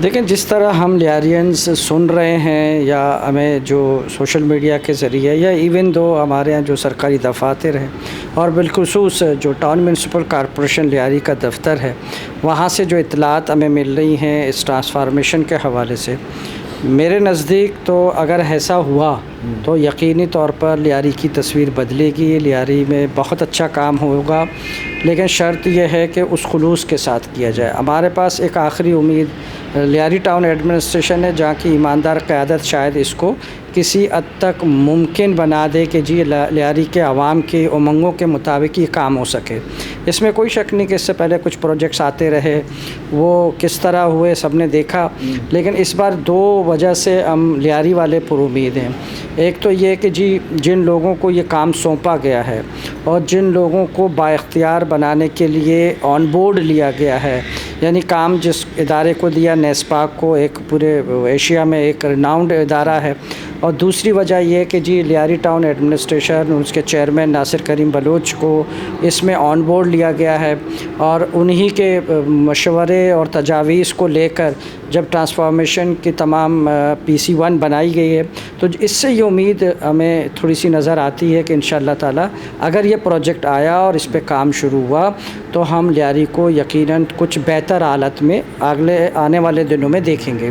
دیکھیں، جس طرح ہم لیارینز سن رہے ہیں یا ہمیں جو سوشل میڈیا کے ذریعے یا ایون دو ہمارے یہاں جو سرکاری دفاتر ہیں اور بالخصوص جو ٹاؤن میونسپل کارپوریشن لیاری کا دفتر ہے، وہاں سے جو اطلاعات ہمیں مل رہی ہیں اس ٹرانسفارمیشن کے حوالے سے، میرے نزدیک تو اگر ایسا ہوا تو یقینی طور پر لیاری کی تصویر بدلے گی، لیاری میں بہت اچھا کام ہوگا، لیکن شرط یہ ہے کہ اس خلوص کے ساتھ کیا جائے۔ ہمارے پاس ایک آخری امید لیاری ٹاؤن ایڈمنسٹریشن ہے، جہاں کی ایماندار قیادت شاید اس کو کسی حد تک ممکن بنا دے کہ جی لیاری کے عوام کے امنگوں کے مطابق یہ کام ہو سکے۔ اس میں کوئی شک نہیں کہ اس سے پہلے کچھ پروجیکٹس آتے رہے، وہ کس طرح ہوئے سب نے دیکھا، لیکن اس بار دو وجہ سے ہم لیاری والے پر امید ہیں۔ ایک تو یہ کہ جی جن لوگوں کو یہ کام سونپا گیا ہے اور جن لوگوں کو بااختیار بنانے کے لیے آن بورڈ لیا گیا ہے، یعنی کام جس ادارے کو دیا، نیسپاک کو، ایک پورے ایشیا میں ایک ریناؤنڈ ادارہ ہے، اور دوسری وجہ یہ کہ جی لیاری ٹاؤن ایڈمنسٹریشن اس کے چیئرمین ناصر کریم بلوچ کو اس میں آن بورڈ لیا گیا ہے، اور انہی کے مشورے اور تجاویز کو لے کر جب ٹرانسفارمیشن کی تمام PC1 بنائی گئی ہے، تو اس سے یہ امید ہمیں تھوڑی سی نظر آتی ہے کہ انشاءاللہ تعالی اگر یہ پروجیکٹ آیا اور اس پہ کام شروع ہوا تو ہم لیاری کو یقیناً کچھ بہتر حالت میں آنے والے دنوں میں دیکھیں گے۔